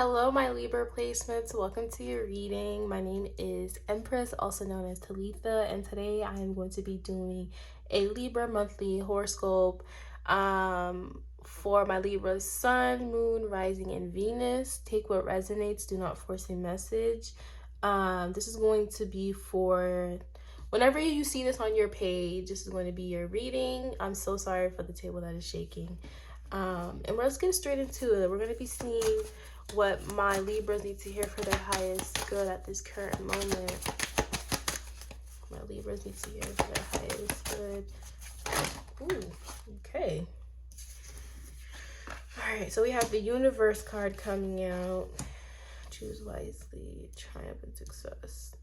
Hello, my Libra placements. Welcome to your reading. My name is Empress, also known as Talitha, and today I am going to be doing a Libra monthly horoscope for my Libra Sun, Moon, Rising, and Venus. Take what resonates. Do not force a message. This is going to be for whenever you see this on your page. This is going to be your reading. I'm so sorry for the table that is shaking. And let's get straight into it. We're going to be seeing what my Libras need to hear for their highest good at this current moment. My Libras need to hear for their highest good. Ooh, okay. All right, so we have the Universe card coming out. Choose wisely, triumph and success.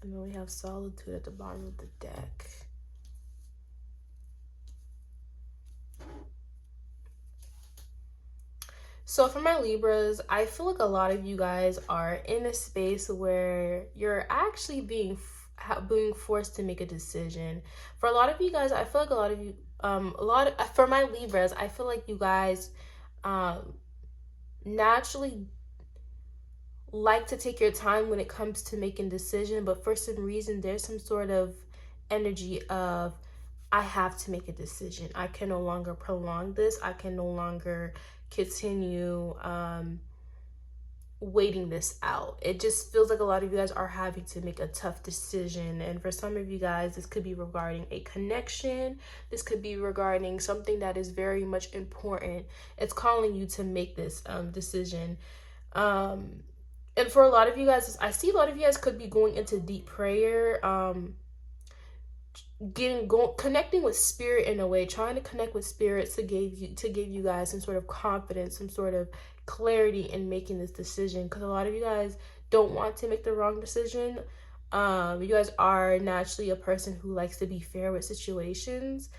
And then we have Solitude at the bottom of the deck. So for my Libras, I feel like a lot of you guys are in a space where you're actually being forced to make a decision. For a lot of you guys, I feel like a lot of you, for my Libras, I feel like you guys naturally like to take your time when it comes to making decision, but for some reason, there's some sort of energy of, I have to make a decision. I can no longer prolong this. I can no longer continue waiting this out. It just feels like a lot of you guys are having to make a tough decision. And for some of you guys, this could be regarding a connection. This could be regarding something that is very much important. It's calling you to make this decision. And for a lot of you guys, I see a lot of you guys could be going into deep prayer, connecting with spirit in a way, trying to connect with spirits to give you guys some sort of confidence, some sort of clarity in making this decision, because a lot of you guys don't want to make the wrong decision. You guys are naturally a person who likes to be fair with situations,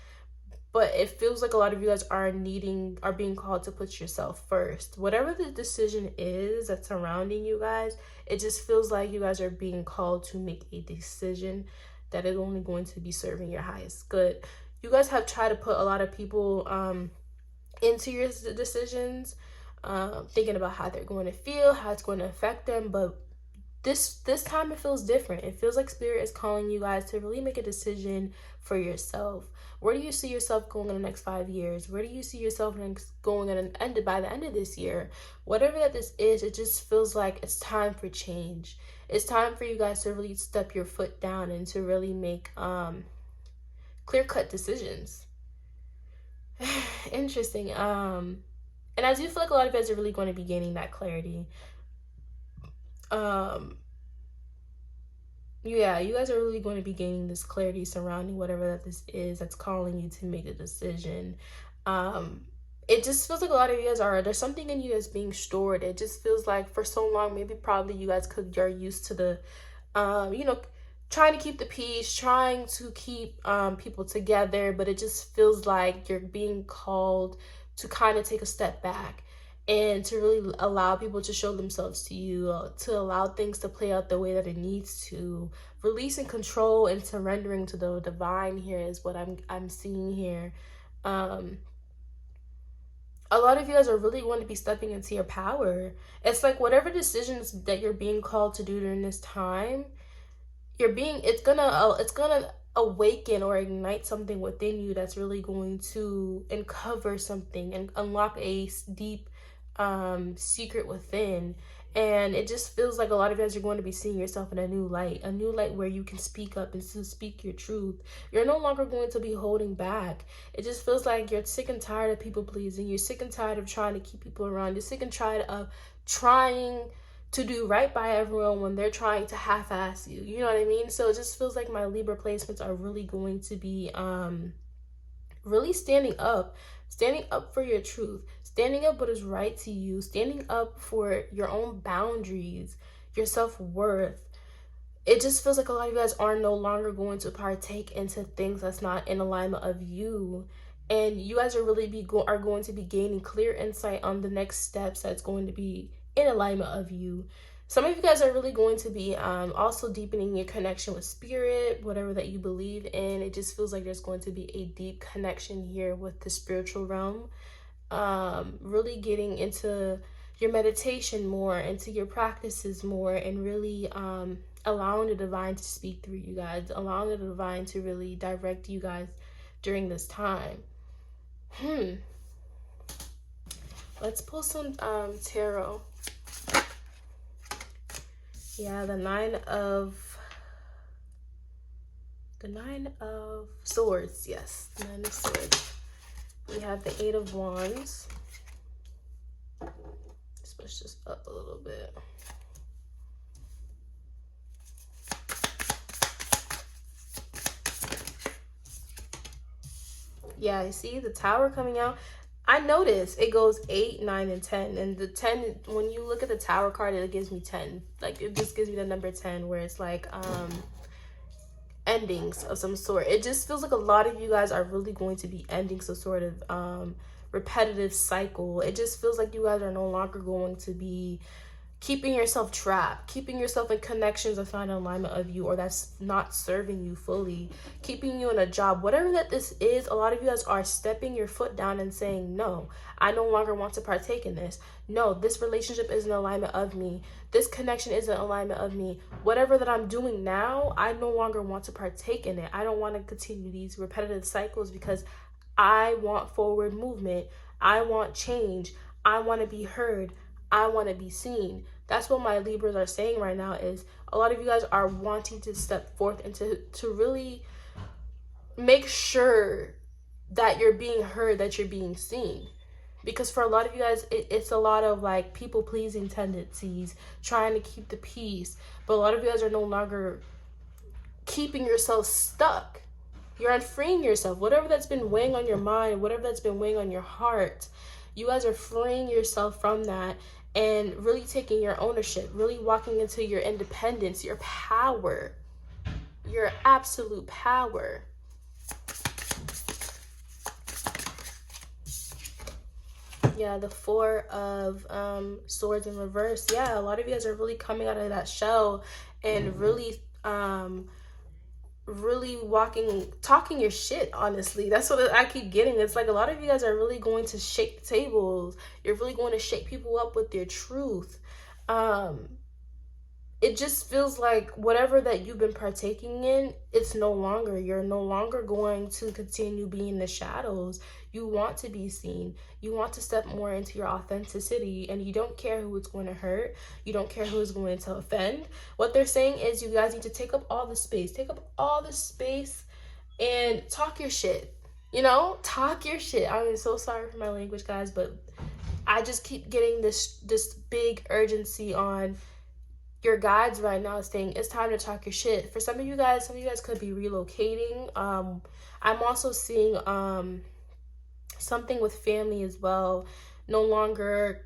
but it feels like a lot of you guys are being called to put yourself first. Whatever the decision is that's surrounding you guys, it just feels like you guys are being called to make a decision that is only going to be serving your highest good. You guys have tried to put a lot of people into your decisions, thinking about how they're going to feel, how it's going to affect them, but this time it feels different. It feels like spirit is calling you guys to really make a decision for yourself. Where do you see yourself going in the next 5 years? Where do you see yourself going by the end of this year? Whatever that this is, it just feels like it's time for change. It's time for you guys to really step your foot down and to really make clear-cut decisions. Interesting. And I do feel like a lot of you guys are really going to be gaining that clarity. Yeah, you guys are really going to be gaining this clarity surrounding whatever that this is that's calling you to make a decision. It just feels like a lot of you guys there's something in you that's being stored. It just feels like for so long, probably you guys are used to the, trying to keep the peace, trying to keep people together, but it just feels like you're being called to kind of take a step back and to really allow people to show themselves to you, to allow things to play out the way that it needs to. Releasing control and surrendering to the divine here is what I'm seeing here. A lot of you guys are really going to be stepping into your power. It's like whatever decisions that you're being called to do during this time, it's gonna awaken or ignite something within you that's really going to uncover something and unlock a deep secret within. And it just feels like a lot of you guys are going to be seeing yourself in a new light where you can speak up and to speak your truth. You're no longer going to be holding back. It just feels like you're sick and tired of people pleasing. You're sick and tired of trying to keep people around. You're sick and tired of trying to do right by everyone when they're trying to half-ass you. You know what I mean? So it just feels like my Libra placements are really going to be really standing up for your truth, standing up what is right to you, standing up for your own boundaries, your self-worth. It just feels like a lot of you guys are no longer going to partake into things that's not in alignment of you. And you guys are going to be gaining clear insight on the next steps that's going to be in alignment of you. Some of you guys are really going to be also deepening your connection with spirit, whatever that you believe in. It just feels like there's going to be a deep connection here with the spiritual realm. really getting into your meditation more, into your practices more, and really allowing the divine to speak through you guys, allowing the divine to really direct you guys during this time. Let's pull some tarot. Yeah, the nine of swords. Yes, the 9 of swords. We have the 8 of wands. Let's push this up a little bit. Yeah, I see the tower coming out. I noticed it goes 8, 9, and 10. And the 10, when you look at the tower card, it gives me 10. Like, it just gives me the number 10, where it's like endings of some sort. It just feels like a lot of you guys are really going to be ending some sort of repetitive cycle. It just feels like you guys are no longer going to be keeping yourself trapped, keeping yourself in connections that find alignment of you, or that's not serving you fully, keeping you in a job, whatever that this is. A lot of you guys are stepping your foot down and saying, no, I no longer want to partake in this. No, this relationship isn't alignment of me. This connection isn't alignment of me. Whatever that I'm doing now, I no longer want to partake in it. I don't want to continue these repetitive cycles because I want forward movement. I want change. I want to be heard. I want to be seen. That's what my Libras are saying right now, is a lot of you guys are wanting to step forth and to really make sure that you're being heard, that you're being seen. Because for a lot of you guys, it's a lot of like people pleasing tendencies, trying to keep the peace. But a lot of you guys are no longer keeping yourself stuck. You're unfreeing yourself. Whatever that's been weighing on your mind, whatever that's been weighing on your heart, you guys are freeing yourself from that and really taking your ownership, really walking into your independence, your power, your absolute power. Yeah, the 4 of swords in reverse. Yeah, a lot of you guys are really coming out of that shell and really talking your shit. Honestly, that's what I keep getting. It's like a lot of you guys are really going to shake the tables. You're really going to shake people up with your truth. It just feels like whatever that you've been partaking in, it's no longer. You're no longer going to continue being in the shadows. You want to be seen. You want to step more into your authenticity, and you don't care who it's going to hurt. You don't care who is going to offend. What they're saying is you guys need to take up all the space. Take up all the space and talk your shit. You know, talk your shit. I'm so sorry for my language, guys, but I just keep getting this big urgency on your guides right now saying it's time to talk your shit. For some of you guys could be relocating. I'm also seeing something with family as well, no longer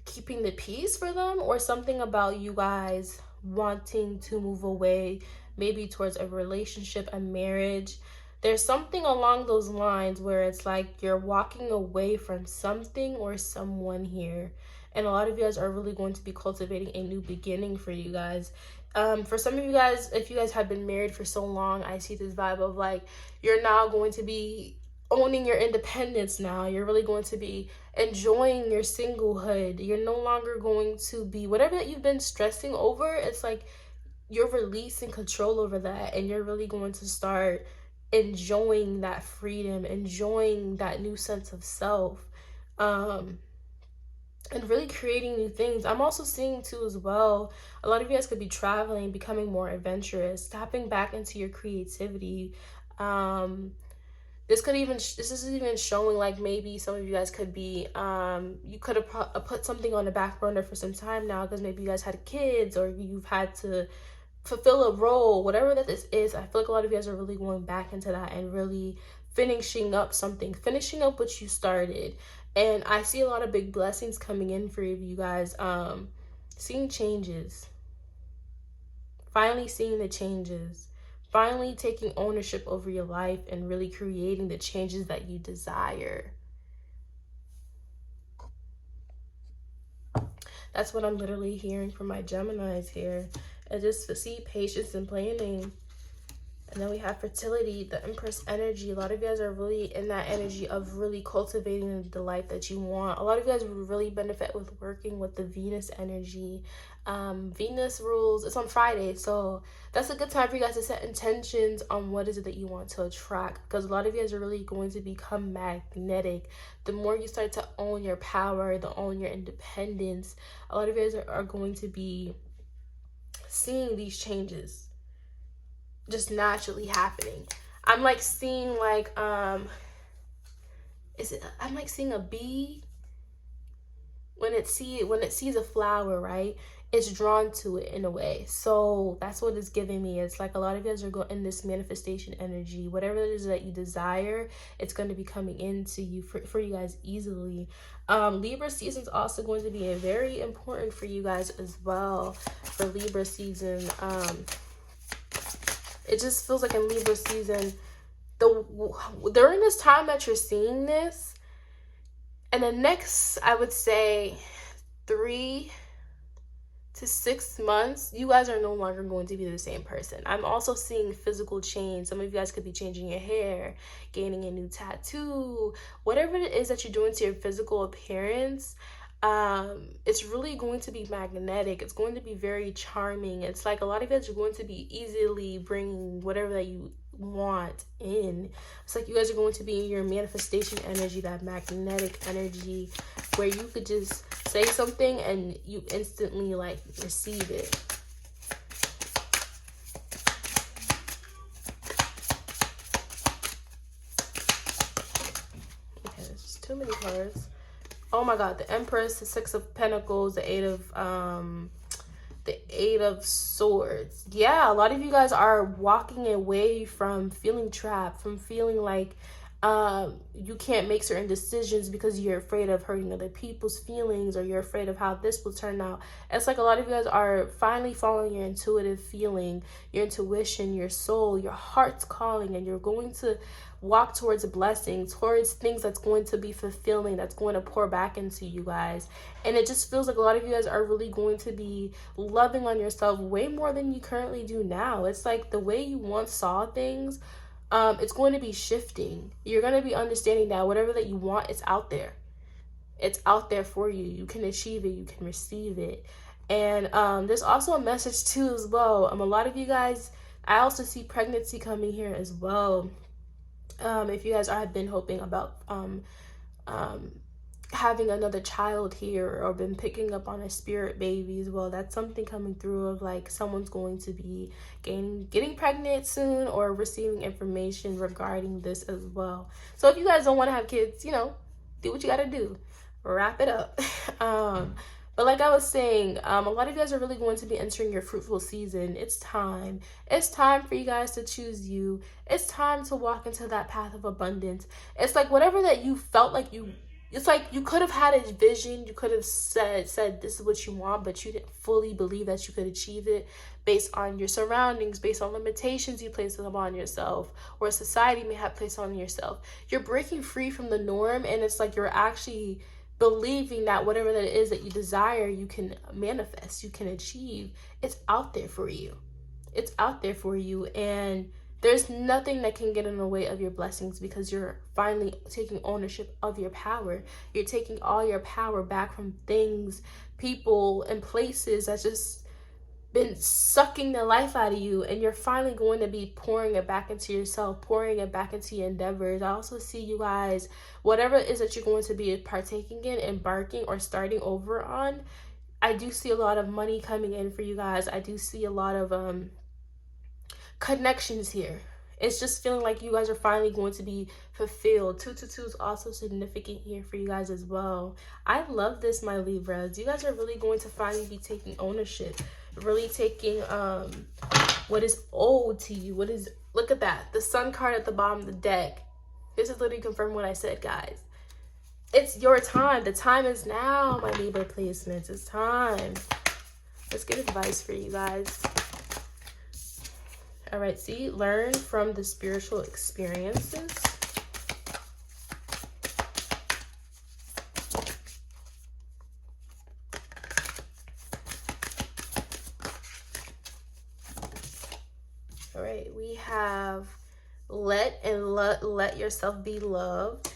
keeping the peace for them, or something about you guys wanting to move away, maybe towards a relationship, a marriage. There's something along those lines where it's like you're walking away from something or someone here. And a lot of you guys are really going to be cultivating a new beginning for you guys. For some of you guys, if you guys have been married for so long, I see this vibe of like you're now going to be owning your independence now. You're really going to be enjoying your singlehood. You're no longer going to be whatever that you've been stressing over. It's like you're releasing control over that, and you're really going to start enjoying that freedom, enjoying that new sense of self. And really creating new things. I'm also seeing too as well, a lot of you guys could be traveling, becoming more adventurous, tapping back into your creativity. This is even showing like maybe some of you guys could be you could have put something on the back burner for some time now, because maybe you guys had kids or you've had to fulfill a role, whatever that this is. I feel like a lot of you guys are really going back into that and really finishing up what you started. And I see a lot of big blessings coming in for you guys. Seeing changes, finally seeing the changes, finally taking ownership over your life and really creating the changes that you desire. That's what I'm literally hearing from my Geminis here. I just see patience and planning. And then we have fertility, the Empress energy. A lot of you guys are really in that energy of really cultivating the life that you want. A lot of you guys would really benefit with working with the Venus energy. Venus rules, it's on Friday, so that's a good time for you guys to set intentions on what is it that you want to attract, because a lot of you guys are really going to become magnetic. The more you start to own your power, the own your independence, a lot of you guys are going to be seeing these changes just naturally happening. I'm like seeing like I'm like seeing a bee when it sees a flower, right? It's drawn to it in a way. So that's what it's giving me. It's like a lot of you guys are going in this manifestation energy. Whatever it is that you desire, it's going to be coming into you for you guys easily. Libra season is also going to be very important for you guys as well. For Libra season, it just feels like in Libra season, during this time that you're seeing this, and the next, I would say 3 to 6 months, you guys are no longer going to be the same person. I'm also seeing physical change. Some of you guys could be changing your hair, gaining a new tattoo, whatever it is that you're doing to your physical appearance. It's really going to be magnetic. It's going to be very charming. It's like a lot of you guys are going to be easily bringing whatever that you want in. It's like you guys are going to be in your manifestation energy, that magnetic energy, where you could just say something and you instantly like receive it. Okay, there's just too many cards. Oh my God, the Empress, the Six of Pentacles, the Eight of Swords. Yeah, a lot of you guys are walking away from feeling trapped, from feeling like you can't make certain decisions because you're afraid of hurting other people's feelings, or you're afraid of how this will turn out. It's like a lot of you guys are finally following your intuitive feeling, your intuition, your soul, your heart's calling, and you're going to walk towards a blessing, towards things that's going to be fulfilling, that's going to pour back into you guys. And it just feels like a lot of you guys are really going to be loving on yourself way more than you currently do now. It's like the way you once saw things, it's going to be shifting. You're going to be understanding that whatever that you want, it's out there. It's out there for you. You can achieve it. You can receive it. And there's also a message too as well. A lot of you guys, I also see pregnancy coming here as well. If you guys have been hoping about having another child here, or been picking up on a spirit baby as well, that's something coming through of like someone's going to be getting pregnant soon, or receiving information regarding this as well. So if you guys don't want to have kids, you know, do what you got to do, wrap it up. But like I was saying, a lot of you guys are really going to be entering your fruitful season. It's time. It's time for you guys to choose you. It's time to walk into that path of abundance. It's like whatever that you felt like it's like you could have had a vision. You could have said this is what you want, but you didn't fully believe that you could achieve it based on your surroundings, based on limitations you placed upon yourself, or society may have placed on yourself. You're breaking free from the norm, and it's like you're actually believing that whatever that is that you desire, you can manifest, you can achieve. It's out there for you. It's out there for you. And there's nothing that can get in the way of your blessings, because you're finally taking ownership of your power. You're taking all your power back from things, people, and places that's just been sucking the life out of you, and you're finally going to be pouring it back into yourself, pouring it back into your endeavors. I also see you guys, whatever it is that you're going to be partaking in, embarking, or starting over on, I do see a lot of money coming in for you guys. I do see a lot of connections here. It's just feeling like you guys are finally going to be fulfilled. 222 is also significant here for you guys as well. I love this, my Libras. You guys are really going to finally be taking ownership, really taking what is owed to you. Look at that, the Sun card at the bottom of the deck. This is literally confirming what I said, guys. It's your time. The time is now, my Libra placements. It's time. Let's get advice for you guys. All right, see, learn from the spiritual experiences. All right, we have let yourself be loved.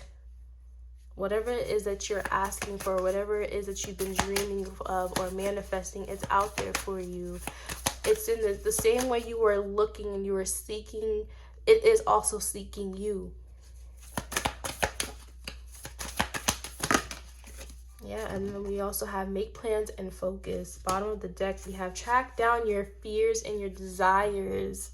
Whatever it is that you're asking for, whatever it is that you've been dreaming of or manifesting, it's out there for you. It's in the same way you were looking and you were seeking, it is also seeking you. Yeah, and then we also have make plans and focus. Bottom of the deck, we have track down your fears and your desires.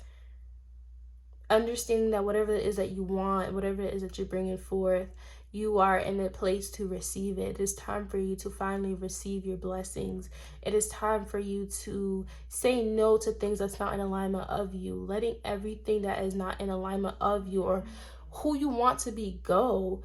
Understanding that whatever it is that you want, whatever it is that you're bringing forth, you are in a place to receive it. It is time for you to finally receive your blessings. It is time for you to say no to things that's not in alignment of you. Letting everything that is not in alignment of you or who you want to be go.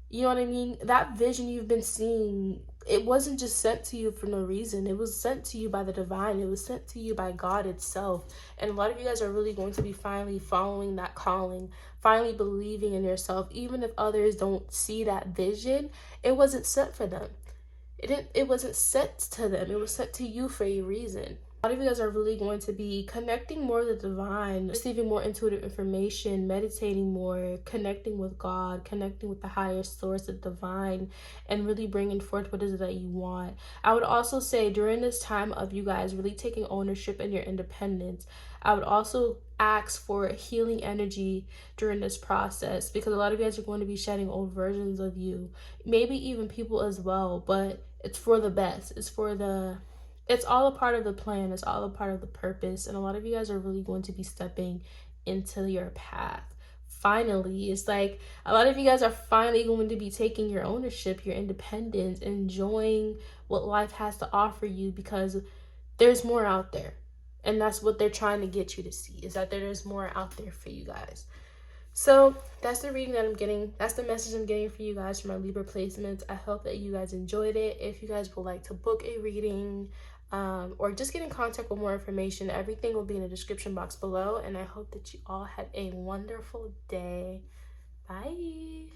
You know what I mean? That vision you've been seeing, it wasn't just sent to you for no reason. It was sent to you by the divine. It was sent to you by God itself. And a lot of you guys are really going to be finally following that calling, finally believing in yourself. Even if others don't see that vision, it wasn't sent for them. It wasn't sent to them. It was sent to you for a reason. A lot of you guys are really going to be connecting more with the divine, receiving more intuitive information, meditating more, connecting with God, connecting with the higher source, the divine, and really bringing forth what is it that you want. I would also say during this time of you guys really taking ownership in your independence, I would also ask for healing energy during this process, because a lot of you guys are going to be shedding old versions of you, maybe even people as well, but it's for the best. It's all a part of the plan. It's all a part of the purpose. And a lot of you guys are really going to be stepping into your path. Finally, it's like a lot of you guys are finally going to be taking your ownership, your independence, enjoying what life has to offer you, because there's more out there. And that's what they're trying to get you to see, is that there's more out there for you guys. So that's the reading that I'm getting. That's the message I'm getting for you guys for my Libra placements. I hope that you guys enjoyed it. If you guys would like to book a reading, or just get in contact with more information, everything will be in the description box below. And I hope that you all have a wonderful day. Bye.